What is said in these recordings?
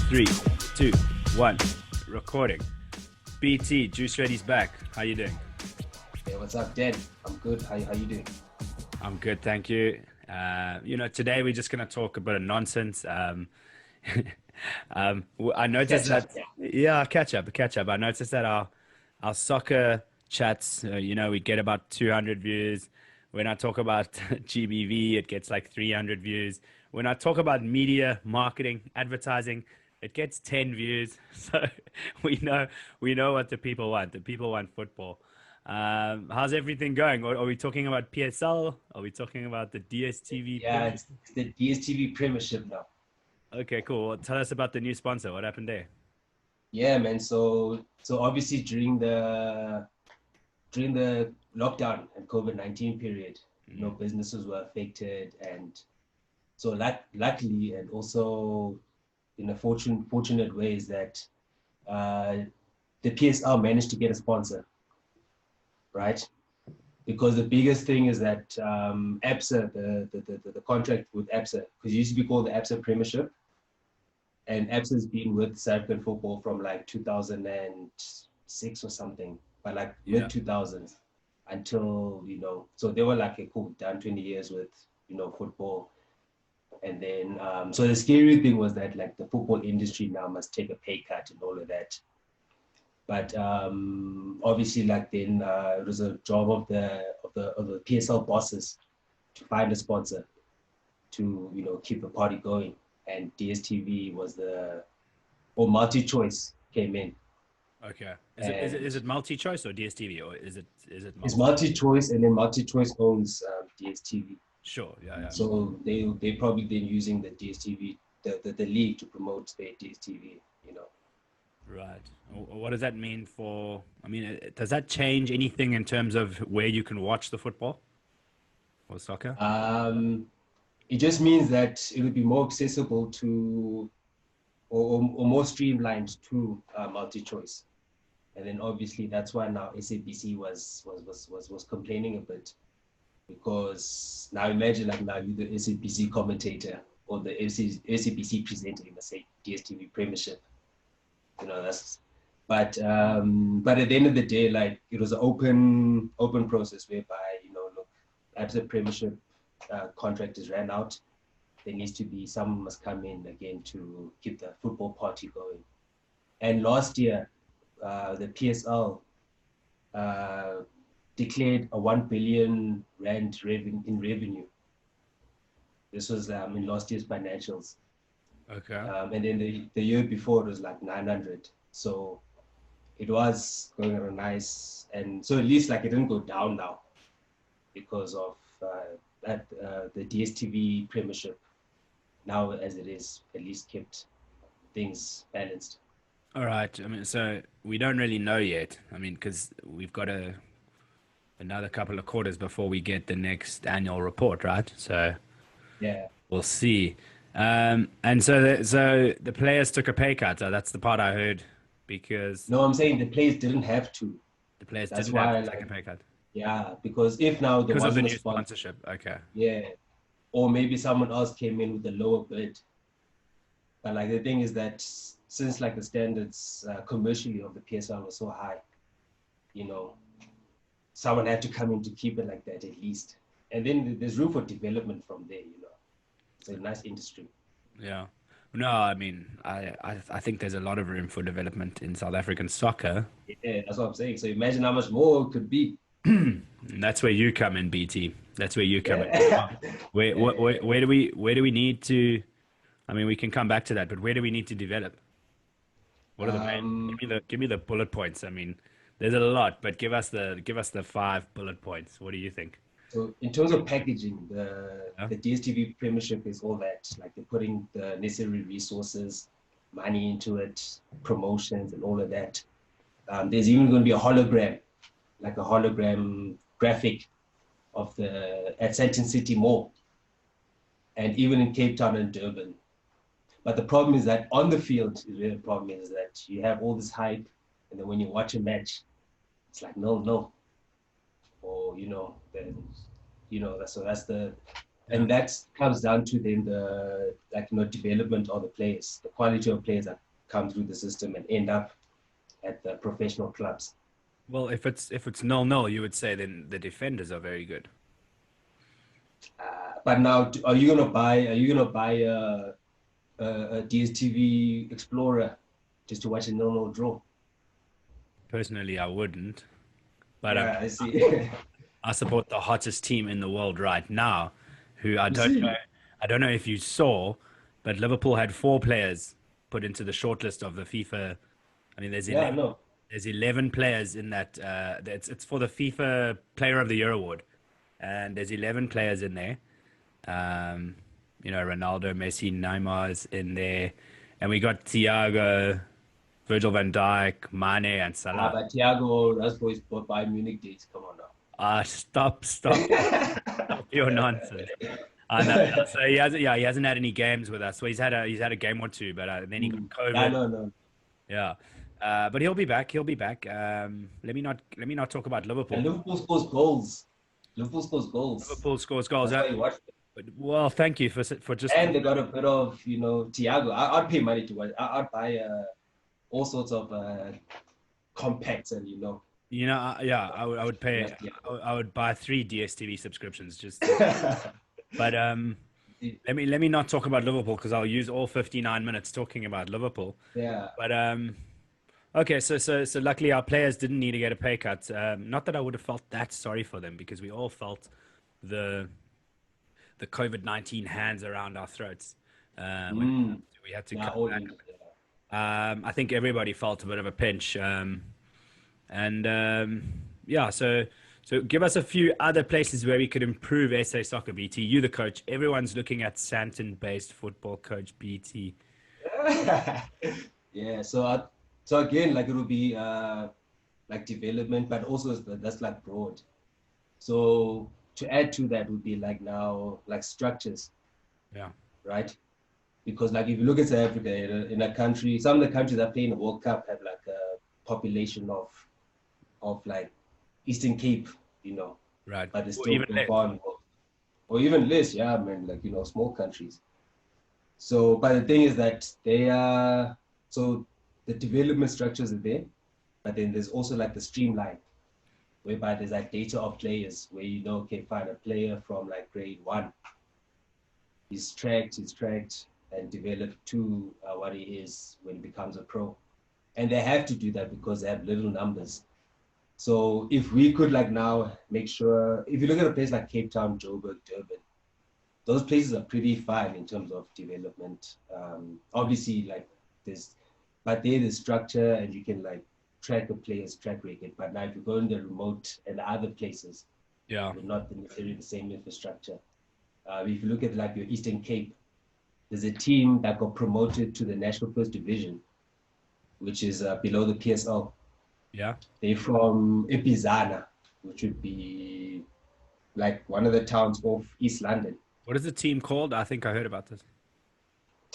Three, two, one, recording. BT, Juice Ready's back. How you doing? Hey, what's up, Dan? I'm good. How you doing? I'm good, thank you. Today we're just gonna talk a bit of nonsense. I noticed Catch up. that, yeah, catch up. I noticed that our soccer chats, we get about 200 views. When I talk about GBV, it gets like 300 views. When I talk about media, marketing, advertising, it gets 10 views. So we know we know what the people want. The people want football. How's everything going? Are we talking about PSL? Are we talking about the DSTV Yeah, Premier? it's the DSTV Premiership now. Okay, cool. Well, tell us about the new sponsor. What happened there? Yeah, man. So obviously during the lockdown and COVID-19 period, Mm, businesses were affected, and so luckily, and also in a fortunate way, is that uh, the PSL managed to get a sponsor, right? Because the biggest thing is that ABSA, the contract with ABSA, because it used to be called the ABSA Premiership, and ABSA's been with South African football from like 2006 or something, but like yeah. mid 2000s until, so they were like, okay, cool, done 20 years with, football. And then, so the scary thing was that like the football industry now must take a pay cut and all of that. But obviously, like then it was a job of the PSL bosses to find a sponsor to keep the party going, and DSTV was or multi-choice came in, Okay. Is it and multi-choice or DSTV or is it it's multi? multi-choice, and then multi-choice owns DSTV, Sure. Yeah, yeah. so they probably then using the DSTV the league to promote their DSTV, Right. What does that mean for? I mean, does that change anything in terms of where you can watch the football or soccer? um, it just means that it will be more accessible to or more streamlined to multi-choice. And then obviously that's why now SABC was complaining a bit, because now imagine like now you're the SABC commentator or the SABC presenter, you must say DSTV Premiership. That's but at the end of the day, like it was an open process whereby, look, after the Premiership contract is ran out, there needs to be someone must come in again to keep the football party going. And last year, the PSL uh, declared a 1 billion rand in revenue. This was in last year's financials. Okay. And then the year before it was like 900. So it was going on nice. And so at least like it didn't go down now because of the DSTV Premiership now as it is at least kept things balanced. All right. I mean, so we don't really know yet. I mean, because we've got another couple of quarters before we get the next annual report, right? So Yeah. we'll see. And so the players took a pay cut. That's the part I heard because No, I'm saying the players didn't have to. the players That's didn't have why, to take a like, pay cut yeah, because if now there because of the wasn't a new sponsor, sponsorship. Okay. yeah, or maybe someone else came in with a lower bid. But like the thing is that since like the standards commercially of the PSL was so high, you know, someone had to come in to keep it like that at least. And then there's room for development from there. It's a nice industry. Yeah. No, I mean, I think there's a lot of room for development in South African soccer. Yeah, that's what I'm saying. So imagine how much more it could be. And that's where you come in, BT. That's where you come in. Yeah. Where do we need to? I mean, we can come back to that, but where do we need to develop? What are the main? um, Give me the bullet points. I mean, there's a lot, but give us the five bullet points. What do you think? So in terms of packaging, the Yeah? the DSTV Premiership is all that. Like they're putting the necessary resources, money into it, promotions, and all of that. There's even going to be a hologram, like a hologram graphic of the at Sandton City Mall, and even in Cape Town and Durban. But the problem is that on the field, is where the problem is that you have all this hype, and then when you watch a match, it's like no, no, or so that's the Yeah. And that comes down to then the development of the players, the quality of players that come through the system and end up at the professional clubs. Well, if it's 0-0, you would say then the defenders are very good. But now, are you gonna buy? Are you gonna buy a DSTV Explorer just to watch a normal draw? Personally, I wouldn't, but Yeah, I see. I support the hottest team in the world right now, who I You don't know. see? I don't know if you saw, but Liverpool had four players put into the shortlist of the FIFA. I mean, there's Yeah, 11. no. There's 11 players in that. It's for the FIFA Player of the Year award, and there's 11 players in there. Um, Ronaldo, Messi, Neymar is in there, and we got Thiago, Virgil van Dijk, Mane, and Salah. But Thiago, that's for his Bayern Munich days. Come on Stop now. your nonsense. I know. So he hasn't had any games with us. So he's had a game or two, but then he got Yeah, COVID. no. Yeah, but he'll be back. He'll be back. Let me not talk about And Liverpool. Liverpool scores goals. Liverpool scores goals. Liverpool scores goals. That's why you watch it. Well, thank you for just And they got a bit of, Thiago. I'd pay money to watch. I'd buy all sorts of compacts and yeah. I would pay. Yeah. I would buy 3 DSTV subscriptions just. But let me not talk about Liverpool because I'll use all 59 minutes talking about Liverpool. Yeah. But okay, so luckily our players didn't need to get a pay cut. Not that I would have felt that sorry for them because we all felt the COVID-19 hands around our throats when we had to cut back. I think everybody felt a bit of a pinch, yeah. So give us a few other places where we could improve SA Soccer, BT. You, the coach. Everyone's looking at Sandton-based football coach, BT. Yeah. So again, it will be development, but also that's broad. So to add to that would be now structures. Yeah. Right. Because if you look at South Africa, in a country, some of the countries that play in the World Cup have a population of Eastern Cape, Right. but it's Or still even less. or even less, yeah, man, small countries. So, but the thing is that they are, so the development structures are there, but then there's also the streamline, whereby there's data of players where okay, find a player from grade 1. He's tracked and developed to what he is when he becomes a pro. And they have to do that because they have little numbers. So if we could now make sure, if you look at a place like Cape Town, Joburg, Durban, those places are pretty fine in terms of development. Obviously, there's structure and you can track a player's track record. But now if you go in the remote and the other places, Yeah. with not necessarily the same infrastructure. If you look at your Eastern Cape, there's a team that got promoted to the National First Division, which is below the PSL. Yeah. They're from Epizana, which would be one of the towns off East London. What is the team called? I think I heard about this.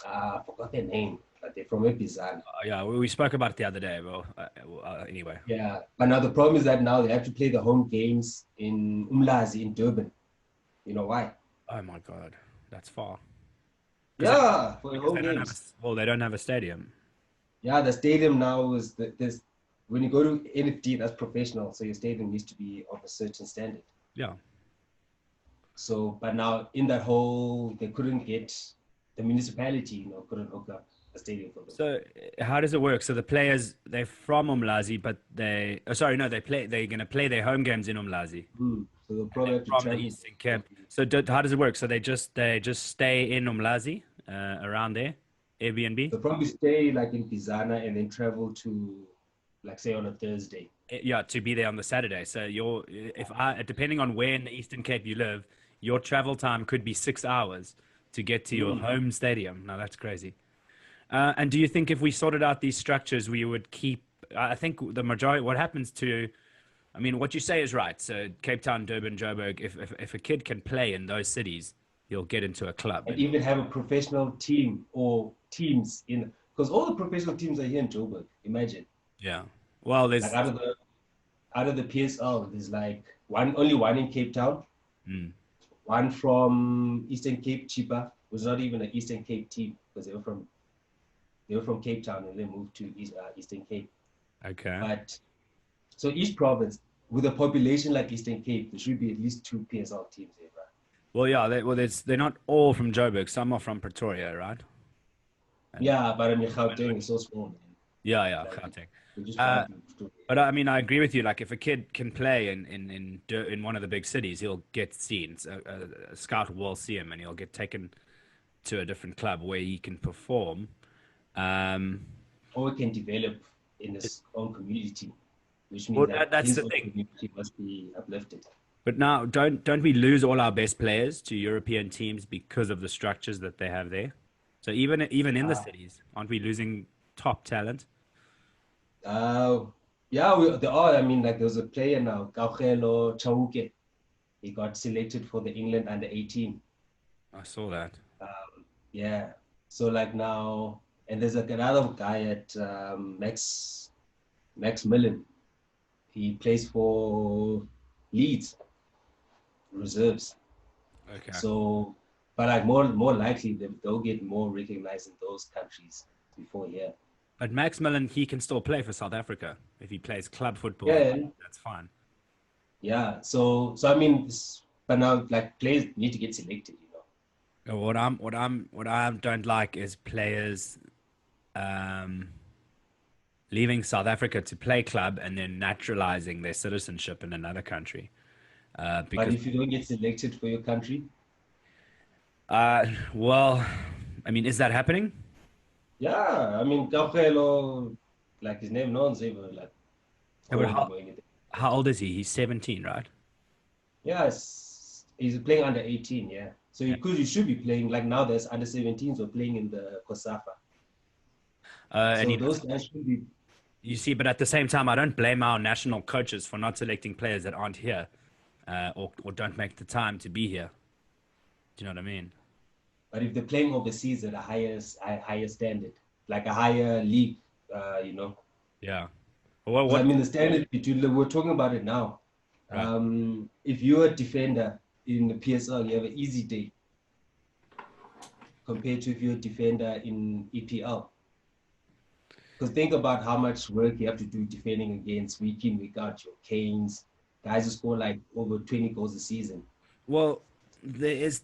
I forgot their name, but they're from Epizana. Yeah, we spoke about it the other day. Well, anyway. Yeah, but now the problem is that now they have to play the home games in Umlazi in Durban. You know why? Oh my God, that's far. Yeah, for the home They games. they don't have a stadium. Yeah, the stadium now is there's when you go to NFD, that's professional, so your stadium needs to be of a certain standard. Yeah. So, but now in that whole, they couldn't get the municipality, couldn't hook up a stadium for them. So how does it work? So the players, they're from Umlazi, but they're going to play their home games in Umlazi. So they'll probably have to From the travel. Eastern Cape. So how does it work? So they just stay in Umlazi, around there, Airbnb? They'll probably stay in Pizana and then travel to, say on a Thursday. Yeah, to be there on the Saturday. So depending on where in the Eastern Cape you live, your travel time could be 6 hours to get to your home stadium. Now that's crazy. And do you think if we sorted out these structures, we would keep? I think the majority. What happens to? I mean, what you say is right. So Cape Town, Durban, Joburg. If a kid can play in those cities, he'll get into a club. And even have a professional team or teams because all the professional teams are here in Joburg. Imagine. Yeah. Well, there's out of the PSL, there's only one in Cape Town. one from Eastern Cape, Chiba, was not even an Eastern Cape team because they were from Cape Town and they moved to Eastern Cape. Okay. But so each province with a population like Eastern Cape, there should be at least 2 PSL teams there, right? Well, yeah, they're not all from Joburg. Some are from Pretoria, right? And Yeah, but I mean, Gauteng is so small, man. yeah, yeah, Like Gauteng. we just Uh, five people. but I mean, I agree with you. Like, if a kid can play in one of the big cities, he'll get seen. So, a scout will see him, and he'll get taken to a different club where he can perform. Um, Or we can develop in his own community, which well, means that that's his the own thing. community must be uplifted. But now, don't we lose all our best players to European teams because of the structures that they have there? So even in the Uh, cities, aren't we losing top talent? uh, yeah, there are. I mean, like there's a player now, Kaugelo Chauke. He got selected for the England under 18. I saw that. Yeah. So like now, and there's like another guy at Max Millen. He plays for Leeds reserves. Okay. So, but like more likely they'll get more recognized in those countries before here. But Max Millen, he can still play for South Africa if he plays club football. Yeah, That's fine. yeah. So I mean, but now like players need to get selected. What I don't like is players um, leaving South Africa to play club and then naturalizing their citizenship in another country. But Because if you don't get selected for your country, well, I mean, is that happening? yeah. I mean, Gabrielo, like his name, no one's ever like Yeah, but called him or anything. how old is he? He's 17, right? Yeah, he's playing under 18. Yeah. So Yeah. you should be playing like now. There's under 17s who are playing in the Kosafa. And So he those doesn't. guys should be. You see, but at the same time, I don't blame our national coaches for not selecting players that aren't here, or don't make the time to be here. Do you know what I mean? But if they're playing overseas at a higher standard, like a higher league, you know, Yeah. Well, because I what? mean the standard between we're talking about it now. Right. If you're a defender in the PSL, you have an easy day compared to if you're a defender in EPL. Because think about how much work you have to do defending against week in, week out, your Canes, guys who score like over 20 goals a season. Well, there's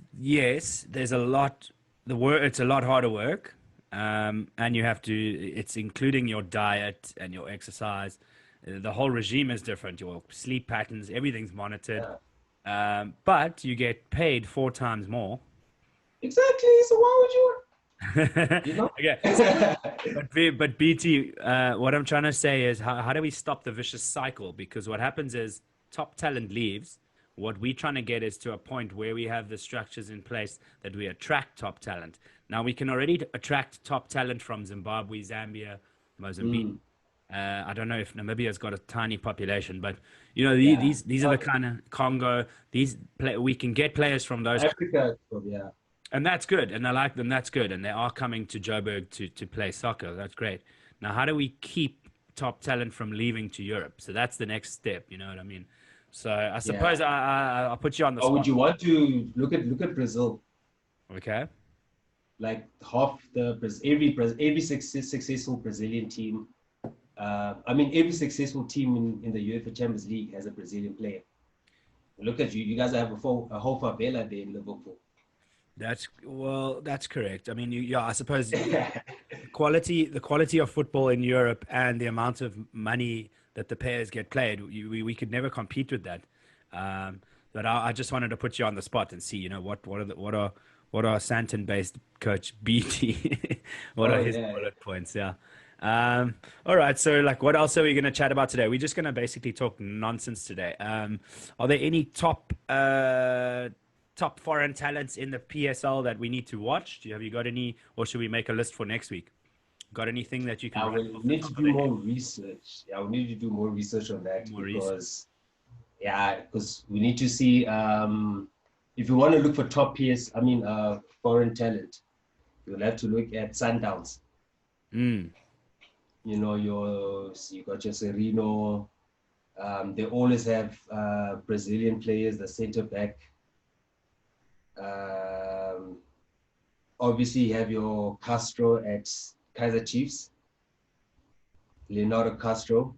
a lot. It's a lot harder work, and you have to. It's including your diet and your exercise. The whole regime is different. Your sleep patterns, everything's monitored. Yeah, But you get paid 4 times more. exactly. So why would you know? Okay, but BT, what I'm trying to say is how do we stop the vicious cycle? Because what happens is top talent leaves. What we're trying to get is to a point where we have the structures in place that we attract top talent. Now we can already attract top talent from Zimbabwe, Zambia, Mozambique. Mm, I don't know if Namibia's got a tiny population, but yeah. these are the kind of Congo. We can get players from those, Africa, so yeah. and that's good. And I like them. That's good. And they are coming to Joburg to play soccer. That's great. Now, how do we keep top talent from leaving to Europe? So that's the next step. You know what I mean? So I Yeah. suppose I'll put you on the Or would spot. you want to look at Brazil? Okay. Like half every successful Brazilian team. I mean, every successful team in the UEFA Champions League has a Brazilian player. Look at you. You guys have a whole favela there in Liverpool. That's correct. I mean, yeah, I suppose the quality of football in Europe and the amount of money that the players get paid, we could never compete with that. But I just wanted to put you on the spot and see, what are Sandton based coach BT, what are Oh his yeah, yeah. bullet points? Yeah. All right. So, like, what else are we going to chat about today? We're just going to basically talk nonsense today. Are there any top foreign talents in the PSL that we need to watch? Have you got any, or should we make a list for next week? Got anything that you can I write will off the need to top of do the head? more research. Yeah, we need to do more research on that More research. because we need to see if you want to look for top PS, I mean foreign talent, you'll have to look at Sundowns. Mm. You know, you got your Serino. They always have Brazilian players, the center back. Um, Obviously, you have your Castro at Kaiser Chiefs, Leonardo Castro.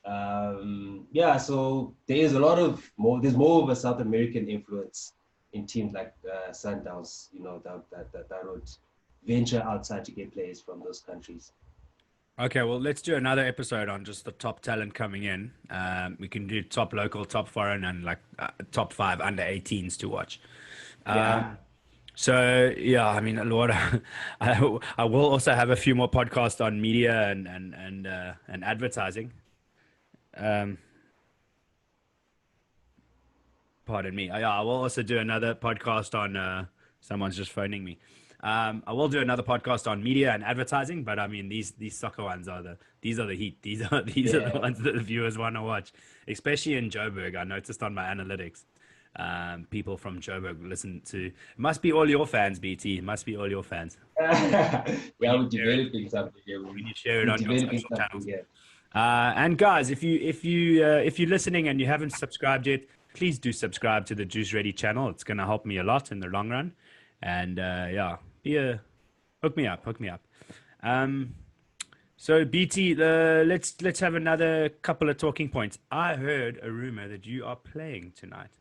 Yeah, so there is a lot of more. There's more of a South American influence in teams like Sundowns. You know that would venture outside to get players from those countries. Okay, well, let's do another episode on just the top talent coming in. We can do top local, top foreign, and like top five under 18s to watch. Yeah. So yeah, I mean, Lord, I will also have a few more podcasts on media and advertising. Um, Pardon me. Yeah, I will also do another podcast on. Someone's just phoning me. I will do another podcast on media and advertising, but I mean these soccer ones are the heat. These are the Yeah. ones that the viewers want to watch, especially in Joburg. I noticed on my analytics, people from Joburg listen to. It must be all your fans, BT. It must be all your fans Yeah, when you we're share it. developing something here. When you share it We're on your developing social something channels. here. And guys, if you're listening and you haven't subscribed yet, please do subscribe to the Juice Ready channel. It's gonna help me a lot in the long run. And yeah, hook me up. Um, so BT, let's have another couple of talking points. I heard a rumor that you are playing tonight.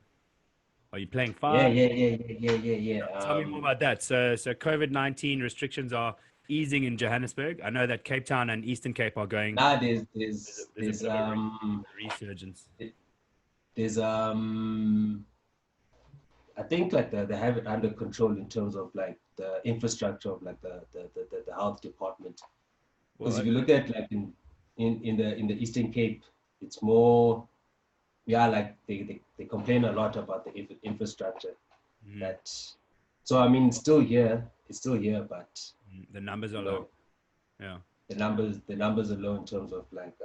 Are you playing Yeah, five? yeah, yeah, yeah, yeah, yeah, yeah. Tell me more about that. So COVID-19 restrictions are easing in Johannesburg. I know that Cape Town and Eastern Cape are going. Now There's a bit of a resurgence. there's I think like they have it under control in terms of like the infrastructure of like the health department. Because Well, if you look at like in the Eastern Cape, it's more, yeah, like they complain a lot about the infrastructure. mhm, That, so I mean it's still here, but the numbers are you low. know Yeah. the numbers are low in terms of like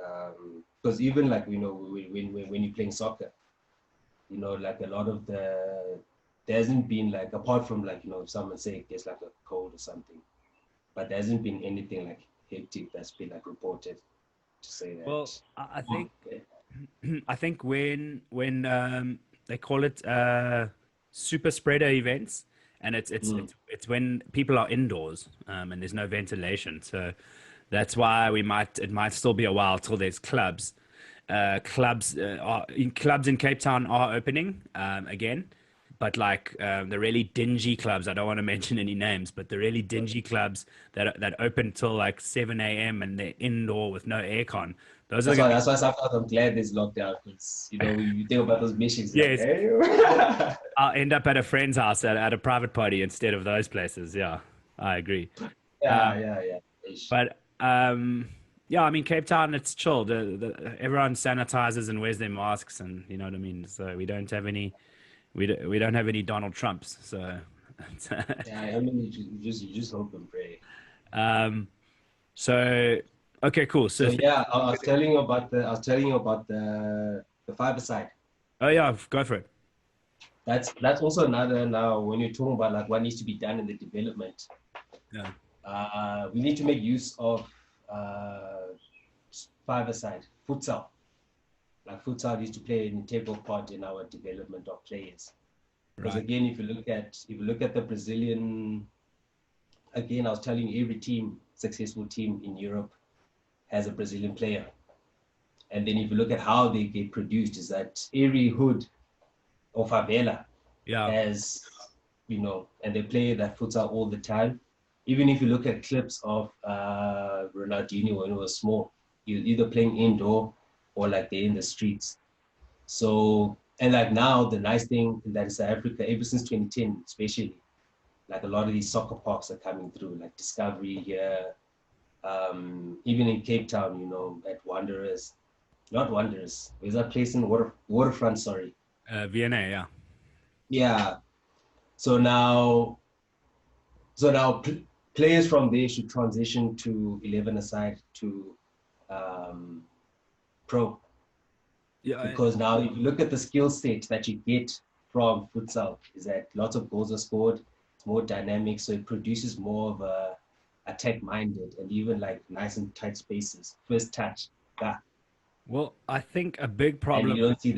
because even like when you're playing soccer, like a lot of there hasn't been like, apart from like if someone say it gets like a cold or something, but there hasn't been anything like hectic that's been like reported to say Well, that. I think Okay. I think when they call it super spreader events, and Mm. it's when people are indoors and there's no ventilation. So that's why it might still be a while till there's clubs. Clubs in Cape Town are opening again, but like the really dingy clubs. I don't want to mention any names, but the really dingy clubs that open till like 7 a.m. and they're indoor with no aircon. Those are That's going why to be. that's why sometimes I'm glad there's lockdown, because you think about those missions like, Yes, hey. I'll end up at a friend's house at a private party instead of those places. Yeah, I agree. Yeah, Um, yeah, yeah. Ish. but yeah, I mean Cape Town, it's chill. Everyone sanitizes and wears their masks, and you know what I mean. So we don't have any Donald Trumps. So, Yeah, I mean, you just hope and pray. um, so okay, cool. So yeah, I was telling you about the fiber side. Oh yeah, go for it. That's also another, now when you're talking about like what needs to be done in the development. Yeah, We need to make use of uh, fiber side futsal. Like futsal needs to play an integral part in our development of players. Because right. again, if you look at the Brazilian, again, I was telling you, every successful team in Europe has a Brazilian player. And then if you look at how they get produced, is that every hood or favela Yeah. has, and they play that futsal all the time. Even if you look at clips of Ronaldinho when he was small, he was either playing indoor or like they're in the streets. So, and like now, the nice thing that is South Africa, ever since 2010, especially, like a lot of these soccer parks are coming through, like Discovery here, even in Cape Town, at Wanderers, not Wanderers, there's that place in Waterfront, sorry. VNA. Yeah. Yeah. So now, players from there should transition to 11 aside to um, pro, Yeah. because now if you look at the skill set that you get from futsal, is that lots of goals are scored, it's more dynamic, so it produces more of a attack minded, and even like nice and tight spaces, first touch, back. Well, I think a big And problem. you don't see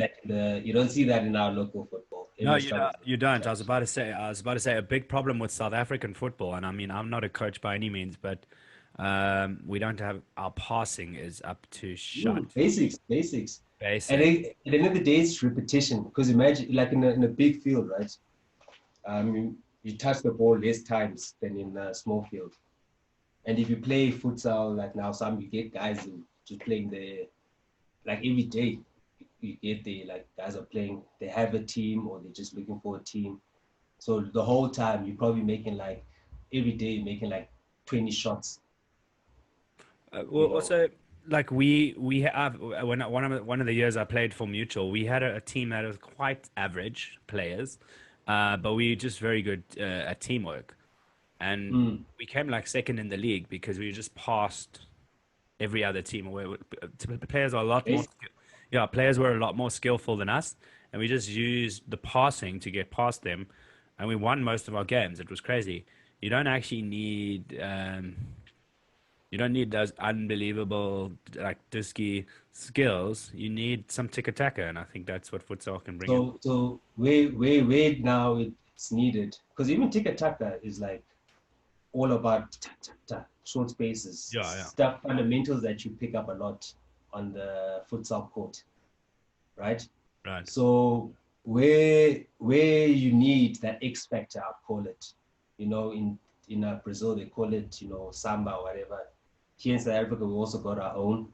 that in our local football. No, everyone struggles. you don't. I was about to say a big problem with South African football, and I mean, I'm not a coach by any means, but we don't have our passing is up to shut. Basics, basics. Basic. At the end of the day, it's repetition. Because imagine, like in a big field, right? You touch the ball less times than in a small field. And if you play futsal, like now, you get guys who just playing the like every day. You get the like guys are playing. They have a team, or they're just looking for a team. So the whole time, you're probably making like every day, making like 20 shots. Well, You know. also, like we have when one of the years I played for Mutual, we had a team that was quite average players, but we were just very good at teamwork, and Mm. we came like second in the league because we just passed every other team. Players are a lot more, yeah, players were a lot more skillful than us, and we just used the passing to get past them, and we won most of our games. It was crazy. You don't actually need. You don't need those unbelievable like disky skills. You need some tiki-taka, and I think that's what futsal can bring in. So where now it's needed, because even tiki taka is like all about short spaces, Yeah, yeah, stuff fundamentals that you pick up a lot on the futsal court, right? right. So where you need that X factor, I'd call it, in Brazil they call it samba or whatever. Here in South Africa we also got our own.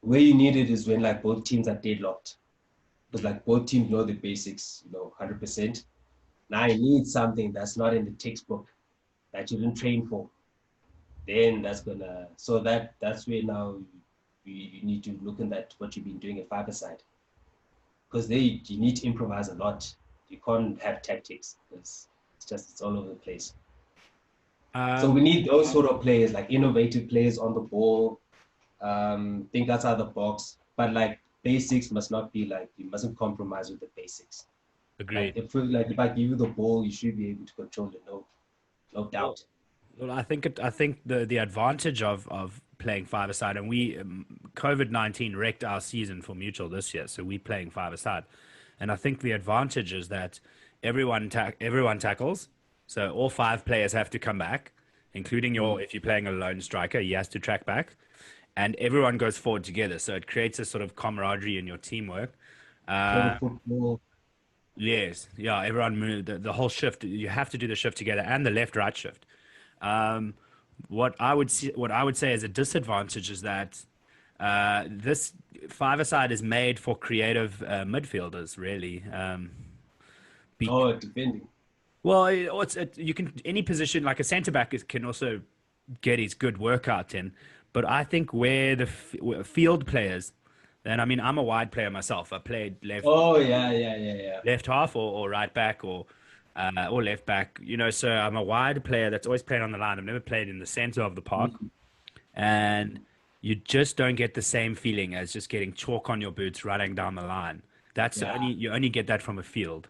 Where you need it is when like both teams are deadlocked, because like both teams know the basics, 100%. Now I need something that's not in the textbook that you didn't train for. Then that's where now you need to look at that what you've been doing at five-a-side, because you need to improvise a lot. You can't have tactics because it's all over the place. So we Um, need those sort of players, like innovative players on the ball, think outside the box, but like basics must not be like you mustn't compromise with the basics. Like agreed. if I give you the ball, you should be able to control it. No Well, doubt. well, I think the advantage of playing five-a-side, and we COVID-19 wrecked our season for Mutual this year, so we playing five-a-side, and I think the advantage is that everyone tackles, so all five players have to come back, including Mm. if you're playing a lone striker, he has to track back, and everyone goes forward together, so it creates a sort of camaraderie in your teamwork. Total Uh, football. yes, yeah, everyone moved the whole shift. You have to do the shift together and the left-right shift. Um, what I would say is a disadvantage is that this five-a-side is made for creative midfielders, really. Be, Oh, defending. well, you can any position like a centre back can also get his good workout in, but I think where where field players, then I mean I'm a wide player myself. I played Oh yeah, yeah, yeah, yeah. left half or right back or left back. So I'm a wide player that's always played on the line. I've never played in the center of the park, Mm. and you just don't get the same feeling as just getting chalk on your boots running down the line. That's Yeah, only you only get that from a field,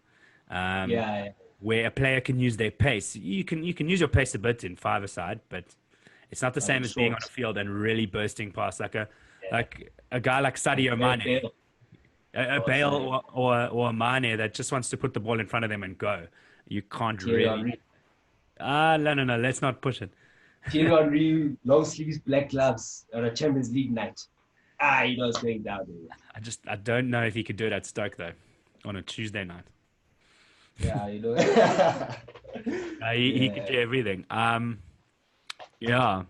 um, yeah, yeah. where a player can use their pace. You can use your pace a bit in five-a-side, but it's not the But same it's as being on a short. field and really bursting past Yeah, like a guy like like Sadio Mane, Bale. a Oh, Bale sorry, or a Mane that just wants to put the ball in front of them and go. You can't Thierry really. Henry. No, no, no. Let's not push it. Thierry Henry, long sleeves, black gloves on a Champions League night. It's going down there. I don't know if he could do it at Stoke though, on a Tuesday night. Yeah, He could yeah. do everything. Yeah.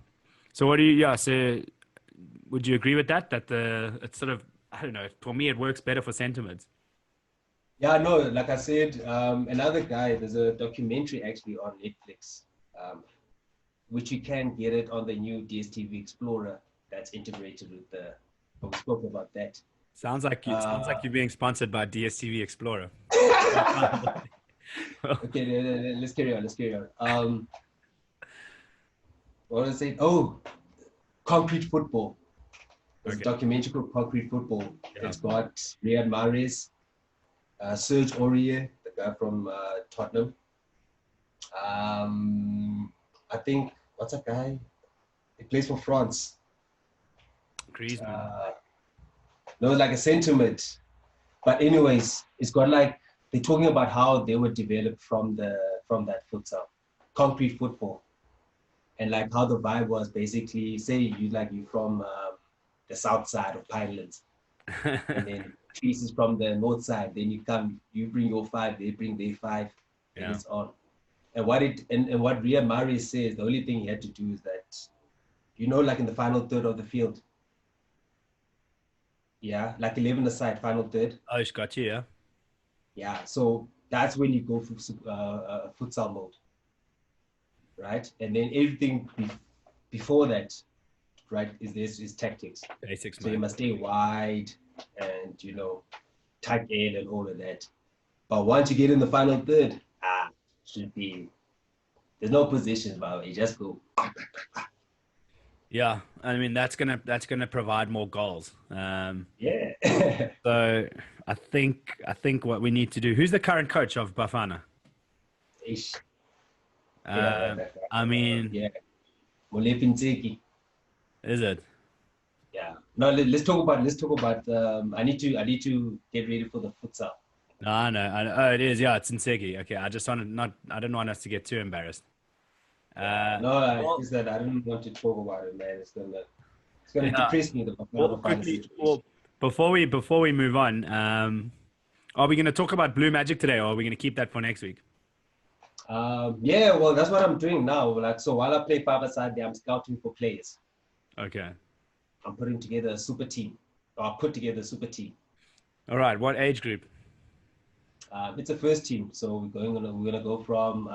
So what do you? Yeah. So would you agree with that? That it's sort of I don't know. For me, it works better for sentiments. Yeah, no, like I said, another guy, there's a documentary actually on Netflix, um, which you can get it on the new DSTV Explorer that's integrated with but we spoke about that. Sounds like Uh, you're being sponsored by DSTV Explorer. okay, let's carry on, let's carry on. What was I saying? Oh, Concrete Football. There's a Okay. documentary called Concrete Football. Yeah. It's got Riyad Mahrez, Serge Aurier, the guy from Tottenham. I think, what's that guy? He plays for France. Griezmann. Uh, no, like a sentiment. But anyways, it's got like they're talking about how they were developed from that futsal, concrete football, and like how the vibe was basically, say you from the south side of Pinelands, and then pieces from the north side. Then you bring your five, they bring their five, and Yeah. it's on. And what Ria Mari says, the only thing he had to do is that, like in the final third of the field, yeah, like 11 aside, final third. Oh, it's got you, yeah. Yeah, so that's when you go for futsal mode, right? And then everything before that, right, is tactics. Basics, So you mate. must stay wide and tight end and all of that. But once you get in the final third, should be there's no positions, but you just go. Yeah, I mean that's gonna provide more goals. Yeah. So I think what we need to do. Who's the current coach of Bafana? Ish. Um, I mean, Yeah. Molefi Ntseki. is it? Yeah. No, let's talk about I need to get ready for the futsal. No, I know. Oh, it is. Yeah, it's in Segi. Okay, I just wanted not. I didn't want us to get too embarrassed. Yeah. Uh, No, well, just that I don't want to talk about it, man. It's gonna yeah. depress me, the Well, final quickly. situation. Well, before we move on, are we going to talk about Blue Magic today, or are we going to keep that for next week? Yeah, well, that's what I'm doing now. Like, so while I play five-a-side, I'm scouting for players. Okay. I'm putting together a super team. Or I put together a super team. All right. What age group? It's a first team, so we're gonna go from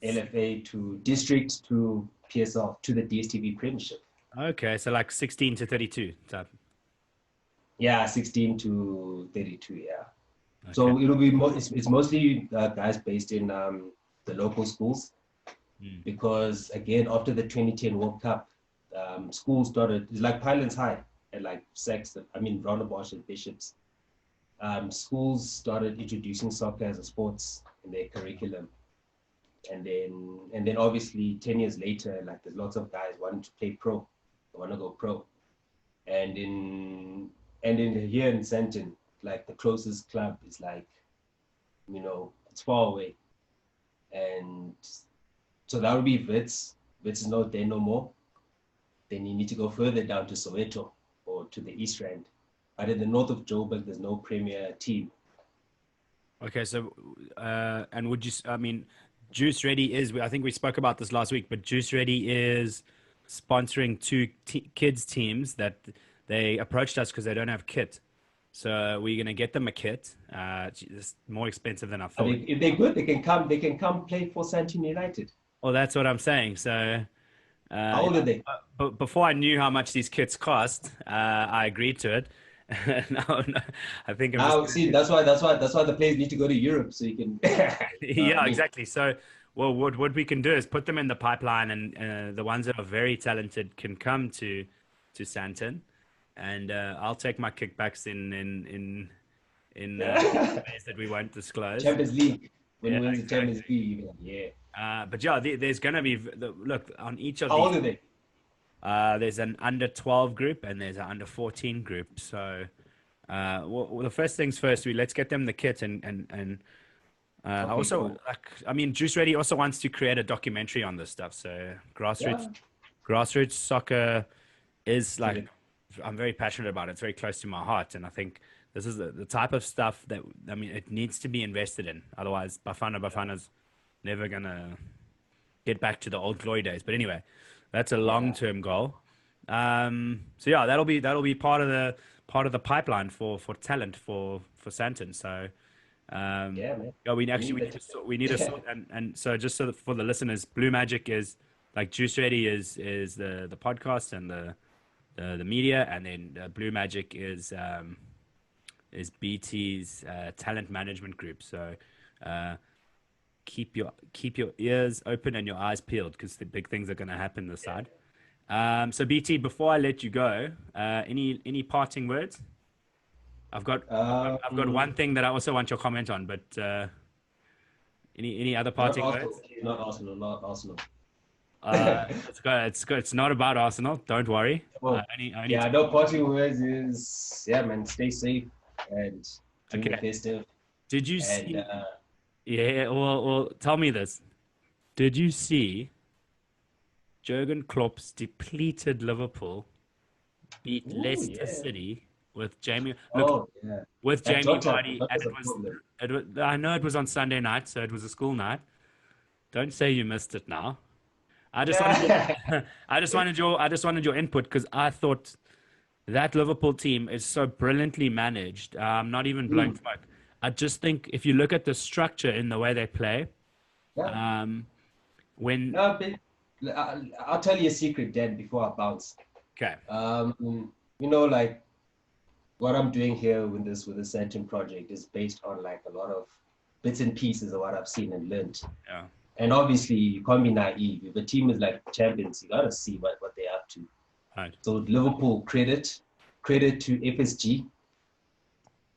LFA to district to PSL to the DSTV Premiership. Okay, so like 16 to 32 type. Yeah, 16 to 32. Yeah. Okay. So it's mostly guys based in the local schools, Mm. because again after the 2010 World Cup, schools started. It's like Pinelands High and like Saxton. I mean Rondebosch and Bishops. Schools started introducing soccer as a sports in their curriculum, and then obviously 10 years later, like there's lots of guys wanting to play pro, they want to go pro, and in here in Sandton, like the closest club is like, it's far away, and so that would be Wits. Wits is not there no more. Then you need to go further down to Soweto or to the East Rand. But in the north of Joburg, there's no premier team. Okay, so and would you? I mean, Juice Ready is. I think we spoke about this last week, but Juice Ready is sponsoring two kids teams that they approached us because they don't have kit. So we're gonna get them a kit. It's more expensive than I But thought. if they're good, they can come. They can come play for Sandton United. Well, that's what I'm saying. So, How yeah, old are they? but before I knew how much these kits cost, I agreed to it. No, no, I think I'm just Now, gonna see, that's why the players need to go to Europe so you can. You know what I yeah, mean? exactly. So, well, what we can do is put them in the pipeline, and the ones that are very talented can come to Santon, and I'll take my kickbacks in ways that we won't disclose. Champions League. When Yeah, we win the Champions exactly. League, you're like, yeah. But yeah, there's gonna be look on each of How these. old are they? There's an under 12 group and there's an under 14 group. So, well, the first things first, let's get them the kit and Okay, also, cool. like, I mean, Juice Ready also wants to create a documentary on this stuff. So, Yeah. grassroots soccer is Get like, it. I'm very passionate about it. It's very close to my heart, and I think this is the type of stuff that, I mean, it needs to be invested in. Otherwise, Bafana's never gonna get back to the old glory days. But anyway, that's a Yeah. long-term goal. So yeah, that'll be part of the pipeline for talent for Santon. So Yeah, man. yeah, we We actually need that. we need to sort, and so just so that for the listeners, Blue Magic is like Juice Ready is the podcast and the media, and then Blue Magic is BT's talent management group. So keep your ears open and your eyes peeled because the big things are going to happen this side. So BT, before I let you go, any parting words? I've got Um, one thing that I also want your comment on, but any other Not parting Arsenal. words? Not Arsenal. Not Arsenal. It's good. It's good. It's not about Arsenal. Don't worry. Well, I only yeah, no parting words is, yeah, man, stay safe and enjoy the okay. festive. Did you And see? Yeah, well, tell me this. Did you see Jurgen Klopp's depleted Liverpool beat ooh, Leicester yeah. City with Jamie? Look, Oh, yeah. with That Jamie Jota, Vardy, and Jota's a problem. I know it was on Sunday night, so it was a school night. Don't say you missed it now. I just wanted Yeah. your, I just wanted your input because I thought that Liverpool team is so brilliantly managed. I'm not even blowing Mm, smoke. I just think if you look at the structure in the way they play, yeah. um, when No, but I'll tell you a secret, Dan, before I bounce. okay, Like what I'm doing here with the Sandton project is based on like a lot of bits and pieces of what I've seen and learned. yeah, And obviously, you can't be naive. If a team is like champions, you gotta see what they're up to. right, So Liverpool, credit to FSG,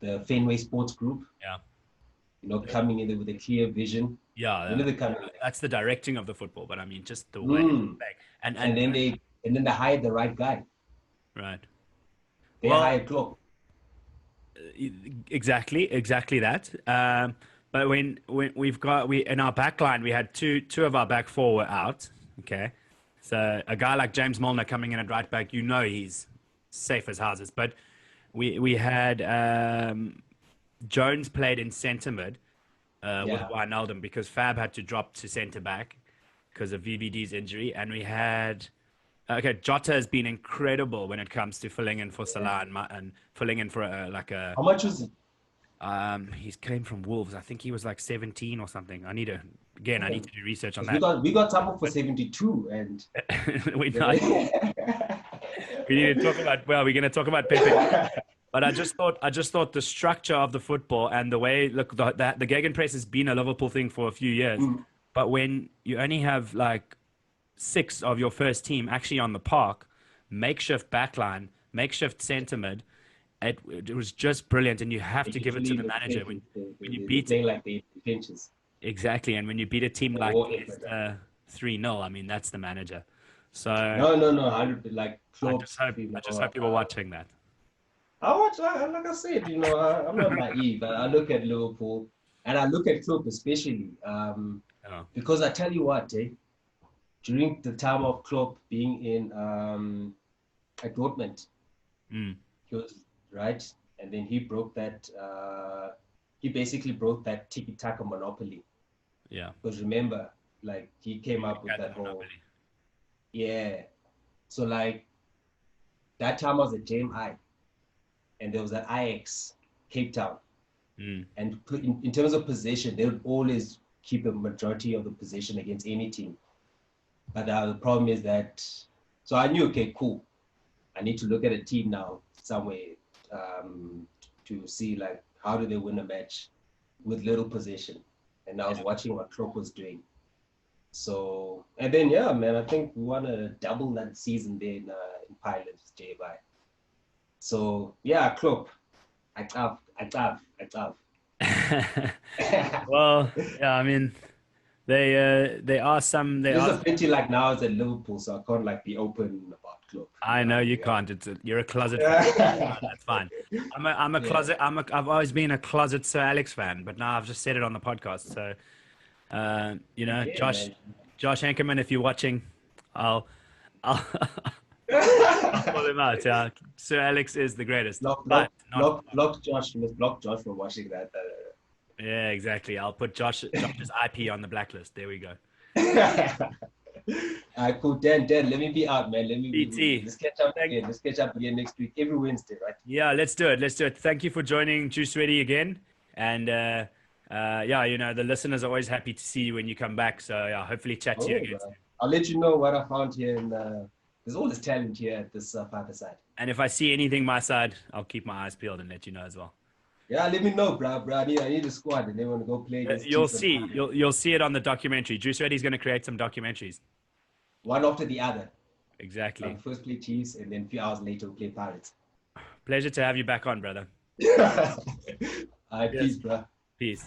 the Fenway Sports Group. yeah, Coming in there with a clear vision. yeah, They're coming like, that's the directing of the football, but I mean just the way, mm. like, and and then they hired the right guy. right. They Well, hired Klopp. exactly that. But when we in our back line, we had two of our back four were out. Okay, so a guy like James Milner coming in at right back, he's safe as houses. But we had Jones played in centre mid with Yeah, Wijnaldum because Fab had to drop to centre back because of VVD's injury, and we had. Okay, Jota has been incredible when it comes to filling in for yeah. Salah and filling in for like a How much was it? he came from Wolves. I think he was like 17 or something. I need to do research on Because that. we got someone for But 72, and we not, we need to talk about we're going to talk about Pepe. But I just thought the structure of the football and the way look the gegenpress has been a Liverpool thing for a few years. Mm, But when you only have like six of your first team actually on the park, makeshift backline, makeshift centre mid, it was just brilliant, and you have they to give it to literally the look manager fake. when you They beat play like they defenses. exactly, and when you beat a team The like war effort. Leicester 3-0, I mean that's the manager. So No, 100. Like Klopp, I just hope people watching that. I watch. Like I said, I'm not naive. I look at Liverpool and I look at Klopp especially Oh, because I tell you what, during the time of Klopp being in at Dortmund, mm, he was right, and then he broke that. He basically broke that tiki taka monopoly. yeah, Because remember, like he came you up with got the that whole monopoly. yeah. So like that time I was at JMI, and there was an IX Cape Town, Mm, and in terms of possession, they would always keep the majority of the possession against any team. But the problem is that, so I knew, okay, cool. I need to look at a team now somewhere um, to see like how do they win a match with little possession. And I was watching what Klopp was doing. So and then yeah, man, I think we won a double that season there in Pilots JY. So yeah, Klopp, I love. well, yeah, I mean they are some they There's are. a pity like now it's at Liverpool, so I can't like be open about Klopp. I know you can't. You're a closet fan. That's fine. I'm a Yeah. closet. I've always been a closet Sir Alex fan, but now I've just said it on the podcast. So, Yeah, man. Josh Ankerman, if you're watching, I'll, I'll, I'll call him out. Yeah, Sir Alex is the greatest, block, but block, not. block Josh. You must block Josh from watching that. Yeah, exactly. I'll put Josh's IP on the blacklist. There we go. Cool. Dan, let me be out, man. BT. Let's catch up Thank. again. Let's catch up again next week, every Wednesday, right? Yeah, let's do it. Let's do it. Thank you for joining Juice Ready again. And yeah, the listeners are always happy to see you when you come back. So yeah, hopefully chat to you Oh, again soon. I'll let you know what I found here. And there's all this talent here at this Panther side. And if I see anything my side, I'll keep my eyes peeled and let you know as well. Yeah, let me know, bro. I need a squad, and they want to go play against You'll Chiefs and see. Pirates. You'll see it on the documentary. Juice Ready's going to create some documentaries. One after the other. Exactly. First play Chiefs, and then a few hours later we play Pirates. Pleasure to have you back on, brother. All right, Yes. peace, bro. Peace.